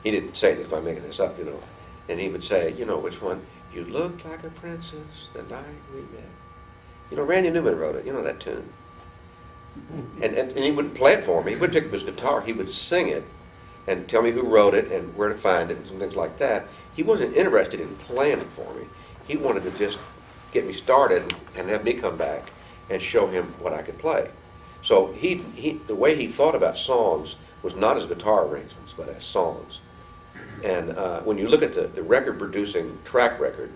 He didn't say this by making this up, you know. And he would say, you know, which one? You looked like a princess the night we met. You know, Randy Newman wrote it. You know that tune. And he wouldn't play it for me. He would pick up his guitar. He would sing it and tell me who wrote it and where to find it and some things like that. He wasn't interested in playing it for me. He wanted to just get me started and have me come back and show him what I could play. So the way he thought about songs was not as guitar arrangements, but as songs. And when you look at the record producing track record,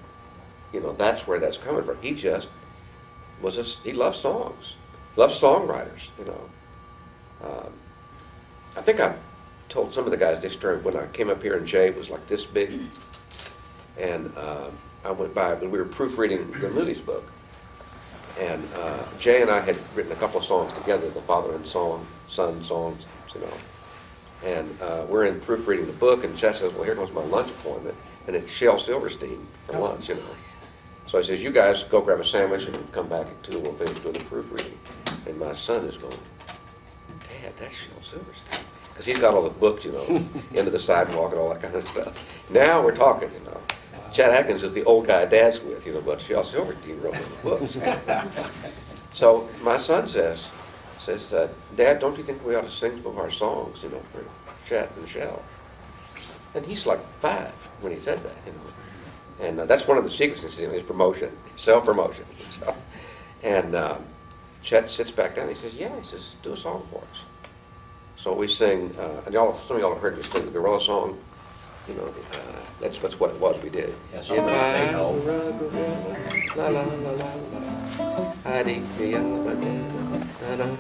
you know, that's where that's coming from. He just he loved songs, loved songwriters, you know. I think I've told some of the guys this story. When I came up here and Jay was like this big, and I went by when we were proofreading the Moonies book, and Jay and I had written a couple of songs together, the father and son songs, you know. And we're in proofreading the book, and Chet says, well, here comes my lunch appointment, and it's Shel Silverstein for lunch, you know. So I says, you guys go grab a sandwich and come back at 2 and we'll finish doing the proofreading. And my son is going, Dad, that's Shel Silverstein. Because he's got all the books, you know, into the sidewalk and all that kind of stuff. Now we're talking, you know. Chet Atkins is the old guy Dad's with, you know, but Shel Silverstein wrote the books. So my son says, Dad, don't you think we ought to sing some of our songs, you know, for Chet and Shel? And he's like 5 when he said that, you know. And that's one of the secrets in his promotion, self-promotion. So, and Chet sits back down. He says, yeah, he says, do a song for us. So we sing, and some of y'all have heard me sing the Gorilla song. You know, that's what it was we did. Yes, if I were a gorilla, la la la la la, I'd eat me up a banana, na na na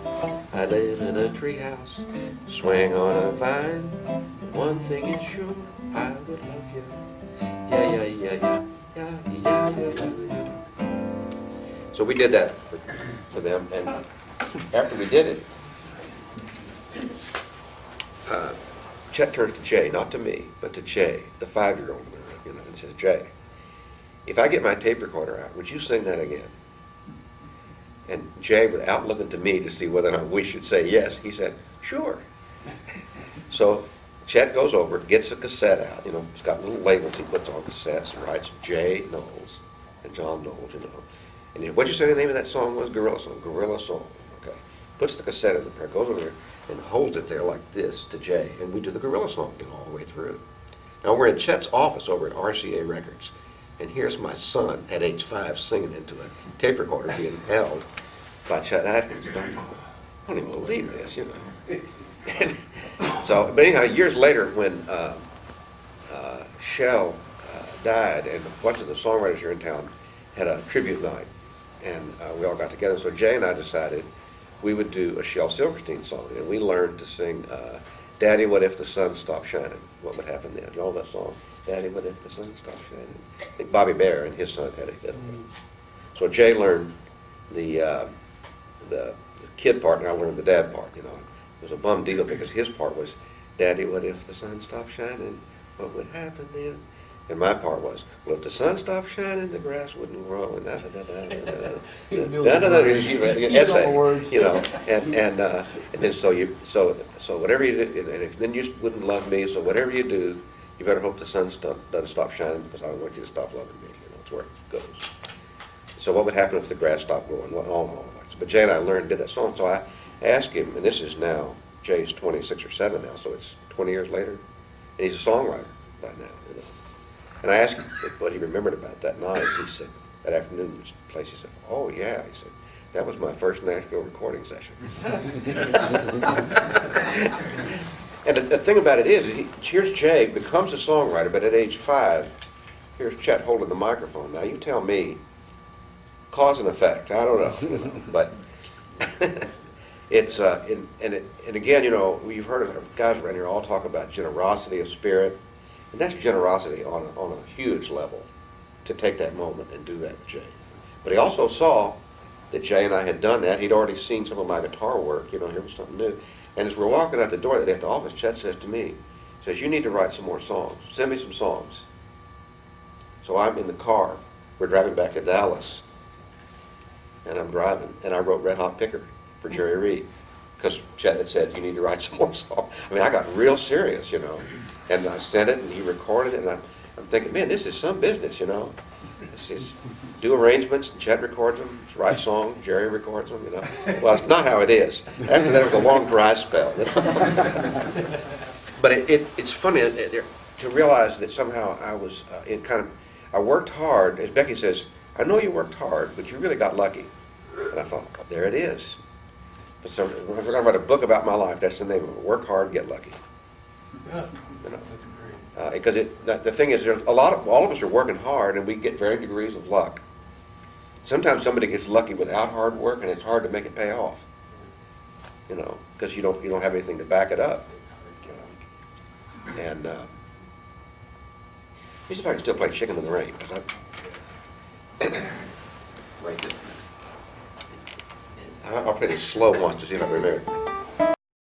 na. I live in a treehouse, swing on a vine. One thing is sure, I would love you. Yeah, yeah, yeah, yeah, yeah, yeah, yeah, yeah, yeah. So we did that for them, and after we did it, Chet turns to Jay, not to me, but to Jay, the 5-year-old, you know, and says, Jay, if I get my tape recorder out, would you sing that again? And Jay, without looking to me to see whether or not we should say yes, he said, sure. So Chet goes over, gets a cassette out, you know, it's got little labels he puts on cassettes and writes J. Knowles and John Knowles, you know. And what'd you say the name of that song was? Gorilla Song. Gorilla Song. Okay. Puts the cassette in the pair, goes over there and holds it there like this to Jay, and we do the Gorilla Song thing all the way through. Now we're in Chet's office over at RCA Records, and here's my son at age 5 singing into a tape recorder being held by Chet Atkins. And I don't even believe this, you know. And so, but anyhow, years later when Shel died, and a bunch of the songwriters here in town had a tribute night, and we all got together. So Jay and I decided we would do a Shel Silverstein song, and we learned to sing Daddy, What If the Sun Stopped Shining? What would happen then? You know that song? Daddy, what if the sun stopped shining? I think Bobby Bear and his son had a hit. So Jay learned the kid part, and I learned the dad part, you know. It was a bum deal because his part was, Daddy, what if the sun stopped shining? What would happen then? And my part was, well, if the sun stopped shining, the grass wouldn't grow, and essay, you know, and then so whatever you do, and if then you wouldn't love me, so whatever you do, you better hope the sun doesn't stop shining because I don't want you to stop loving me. You know, it's where it goes. So what would happen if the grass stopped growing? All. But Jay and I did that song. So I asked him, and this is now Jay's 26 or 7 now, so it's 20 years later, and he's a songwriter by now. You know. And I asked him what he remembered about that night. He said, that afternoon in this place, he said, oh yeah. He said, that was my first Nashville recording session. And the thing about it is, here's Jay, becomes a songwriter, but at age 5, here's Chet holding the microphone. Now you tell me, cause and effect, I don't know, you know, but it's, and again, you know, we've heard of guys around here all talk about generosity of spirit, and that's generosity on a huge level to take that moment and do that with Jay. But he also saw that Jay and I had done that. He'd already seen some of my guitar work, you know, here was something new. And as we're walking out the door that day at the office, Chet says to me, says, you need to write some more songs. Send me some songs. So I'm in the car. We're driving back to Dallas. And I'm driving. And I wrote Red Hot Picker for Jerry Reed. because Chet had said, you need to write some more songs. I mean, I got real serious, you know. And I sent it, and he recorded it, and I'm thinking, man, this is some business, you know. This is do arrangements, and Chet records them, write songs, Jerry records them, you know. Well, it's not how it is. After that, it was a long dry spell. You know? But it's funny to realize that somehow I was I worked hard. As Becky says, I know you worked hard, but you really got lucky. And I thought, there it is. But so, if we're going to write a book about my life, that's the name of it. Work hard, get lucky. Yeah, You know? that's great. Because the thing is, all of us are working hard, and we get varying degrees of luck. Sometimes somebody gets lucky without hard work, and it's hard to make it pay off. You know, because you don't have anything to back it up. And let me see if I can still play Chicken in the Rain. I'll play this slow once to see if I remember.